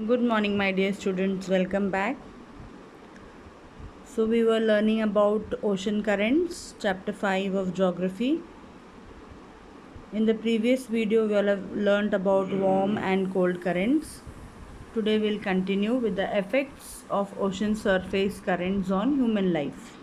Good morning, my dear students. Welcome back. So, we were learning about ocean currents, chapter 5 of geography. In the previous video, we all have learned about warm and cold currents. Today, we'll continue with the effects of ocean surface currents on human life.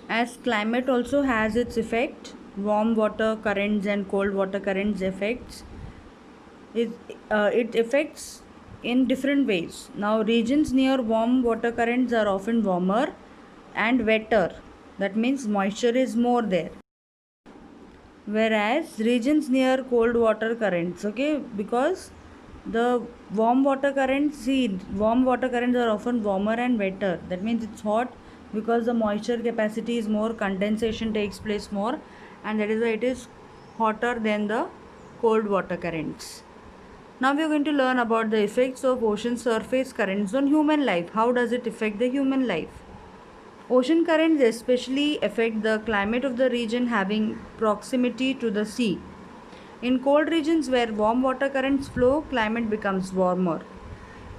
As climate also has its effect, warm water currents and cold water currents effects it, it affects in different ways. Now, regions near warm water currents are often warmer and wetter. That means moisture is more there. Whereas regions near cold water currents, okay, because the warm water currents are often warmer and wetter. That means it's hot because the moisture capacity is more, condensation takes place more, and that is why it is hotter than the cold water currents. Now we are going to learn about the effects of ocean surface currents on human life. How does it affect the human life? Ocean currents especially affect the climate of the region having proximity to the sea. In cold regions where warm water currents flow, climate becomes warmer.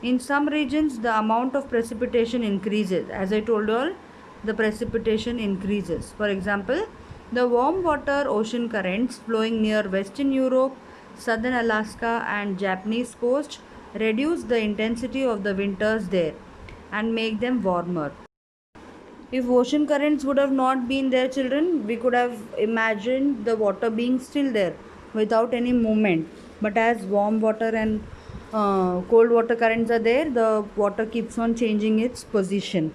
In some regions, the amount of precipitation increases. As I told you all, the precipitation increases. For example, the warm water ocean currents flowing near Western Europe, southern Alaska, and Japanese coast reduce the intensity of the winters there and make them warmer. If ocean currents would have not been there, children, we could have imagined the water being still there without any movement. But as warm water and cold water currents are there, the water keeps on changing its position.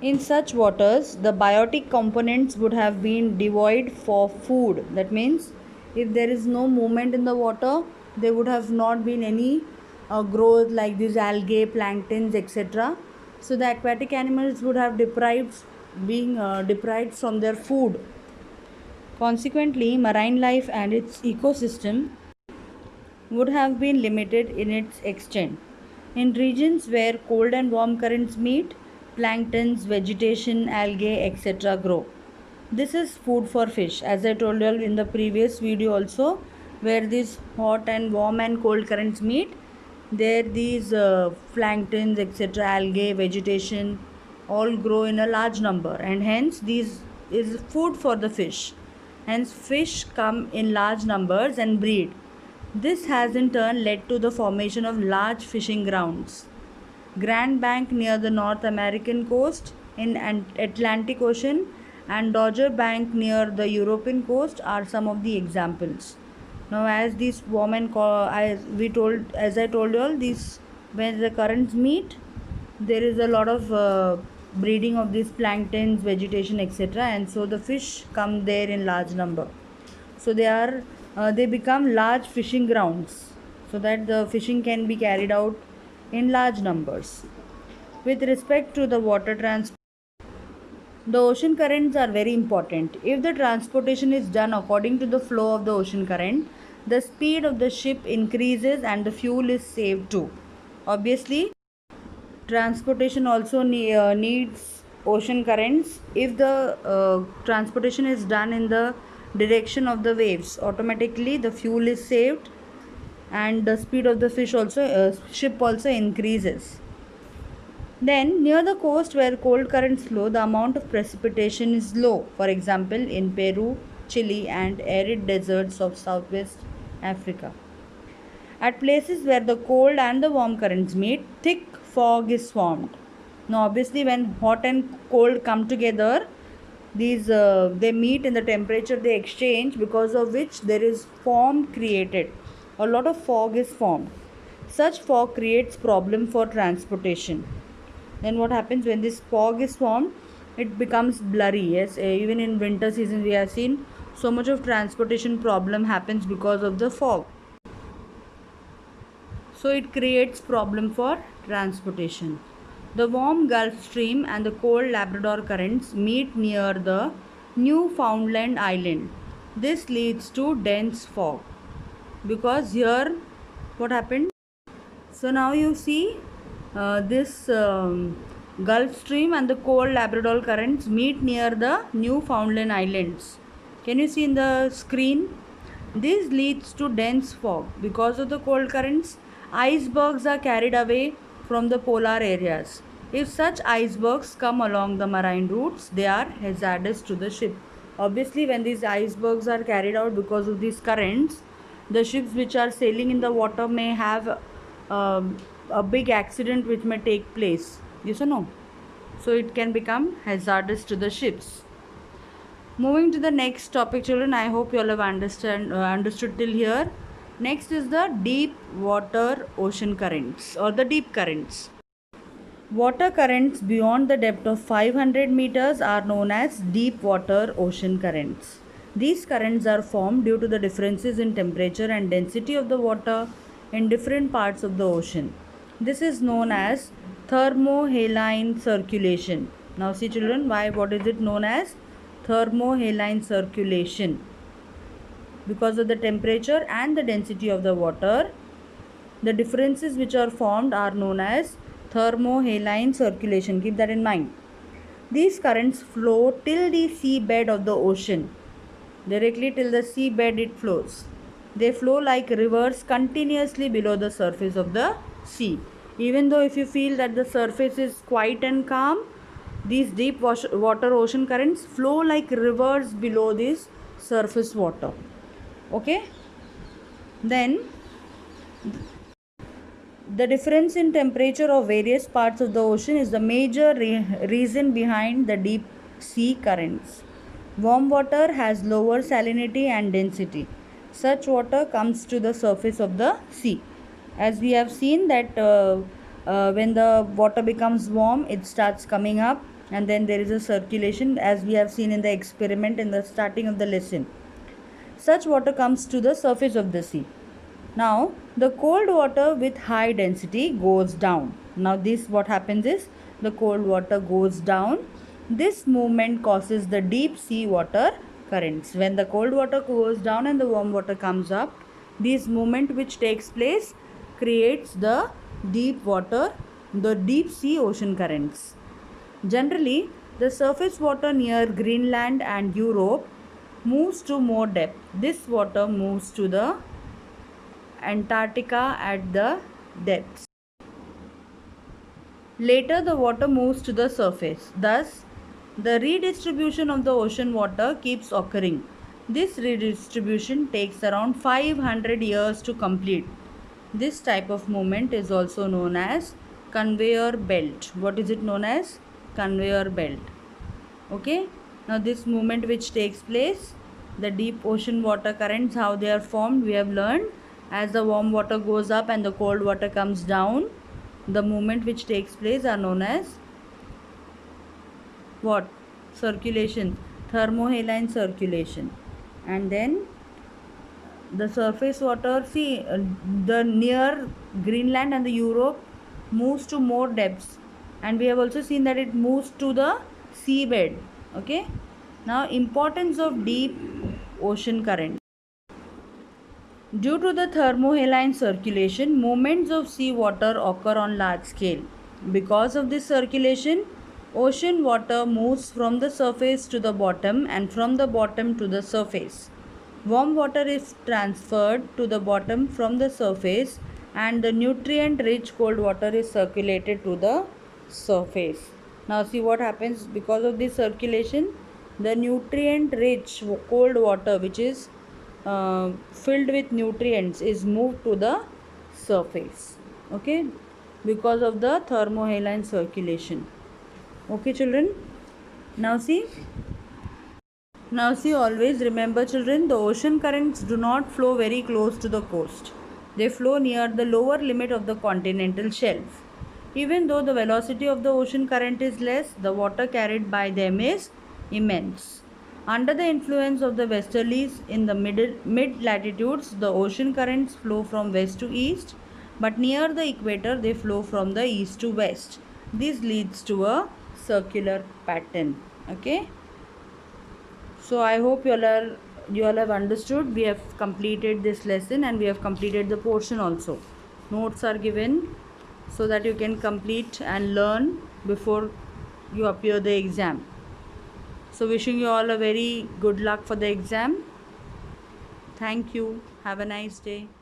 In such waters, the biotic components would have been devoid for food. That means, if there is no movement in the water, there would have not been any growth like these algae, planktons, etc. So the aquatic animals would have deprived from their food. Consequently, marine life and its ecosystem would have been limited in its extent. In regions where cold and warm currents meet, planktons, vegetation, algae, etc. grow. This is food for fish. As I told you in the previous video also, where these hot and warm and cold currents meet, there these planktons, etc., algae, vegetation, all grow in a large number, and hence these is food for the fish. Hence, fish come in large numbers and breed. This has in turn led to the formation of large fishing grounds. Grand Bank near the North American coast in Atlantic Ocean and Dogger Bank near the European coast are some of the examples. Now, as these warm and as I told you all, these when the currents meet, there is a lot of breeding of these planktons, vegetation, etc., and so the fish come there in large number. So they become large fishing grounds, so that the fishing can be carried out in large numbers. With respect to the water transport, the ocean currents are very important. If the transportation is done according to the flow of the ocean current, the speed of the ship increases and the fuel is saved too. Obviously, transportation also needs ocean currents. If the transportation is done in the direction of the waves, automatically the fuel is saved and the speed of the ship also increases. Then, near the coast where cold currents flow, the amount of precipitation is low. For example, in Peru, Chile, and arid deserts of southwest Africa. At places where the cold and the warm currents meet, thick fog is formed. Now, obviously, when hot and cold come together, these they meet in the temperature they exchange, because of which there is form created. A lot of fog is formed. Such fog creates problem for transportation. Then what happens when this fog is formed? It becomes blurry. Yes, even in winter season we have seen so much of transportation problem happens because of the fog. So it creates problem for transportation. The warm Gulf Stream and the cold Labrador currents meet near the Newfoundland island. This leads to dense fog, because here what happened? So now you see this Gulf Stream and the cold Labrador currents meet near the Newfoundland Islands. Can you see in the screen? This leads to dense fog. Because of the cold currents, icebergs are carried away from the polar areas. If such icebergs come along the marine routes, they are hazardous to the ship. Obviously, when these icebergs are carried out because of these currents, the ships which are sailing in the water may have a big accident which may take place. Yes or no? So it can become hazardous to the ships. Moving to the next topic, children, I hope you all have understood till here. Next is the deep water ocean currents or the deep currents. Water currents beyond the depth of 500 meters are known as deep water ocean currents. These currents are formed due to the differences in temperature and density of the water in different parts of the ocean. This is known as thermohaline circulation. Now see children, what is it known as? Thermohaline circulation. Because of the temperature and the density of the water, the differences which are formed are known as thermohaline circulation. Keep that in mind. These currents flow till the seabed of the ocean. Directly till the seabed it flows. They flow like rivers continuously below the surface of the sea. Even though if you feel that the surface is quiet and calm, these deep water ocean currents flow like rivers below this surface water. Okay? Then the difference in temperature of various parts of the ocean is the major reason behind the deep sea currents. Warm water has lower salinity and density. Such water comes to the surface of the sea. As we have seen that when the water becomes warm, it starts coming up and then there is a circulation, as we have seen in the experiment in the starting of the lesson. Such water comes to the surface of the sea. Now, the cold water with high density goes down. Now, what happens is the cold water goes down. This movement causes the deep sea water currents. When the cold water goes down and the warm water comes up, this movement which takes place creates the deep sea ocean currents. Generally, the surface water near Greenland and Europe moves to more depth. This water moves to the Antarctica at the depths. Later, the water moves to the surface. Thus, the redistribution of the ocean water keeps occurring. This redistribution takes around 500 years to complete. This type of movement is also known as conveyor belt. What is it known as? Conveyor belt. Okay. Now, this movement which takes place, the deep ocean water currents, how they are formed, we have learned. As the warm water goes up and the cold water comes down, the movement which takes place are known as what? Circulation, thermohaline circulation. And then the surface water, the near Greenland and the Europe moves to more depths, and we have also seen that it moves to the seabed. Okay. Now, importance of deep ocean current. Due to the thermohaline circulation, movements of sea water occur on large scale. Because of this circulation, ocean water moves from the surface to the bottom and from the bottom to the surface. Warm water is transferred to the bottom from the surface and the nutrient-rich cold water is circulated to the surface. Now see what happens because of this circulation. The nutrient-rich cold water, which is filled with nutrients, is moved to the surface. Okay, because of the thermohaline circulation. Okay children, now see, always remember children, the ocean currents do not flow very close to the coast. They flow near the lower limit of the continental shelf. Even though the velocity of the ocean current is less, the water carried by them is immense. Under the influence of the westerlies in the mid latitudes, the ocean currents flow from west to east, but near the equator they flow from the east to west. This leads to a circular pattern. Okay. So I hope you all have understood. We have completed this lesson and we have completed the portion also. Notes are given so that you can complete and learn before you appear the exam. So wishing you all a very good luck for the exam. Thank you. Have a nice day.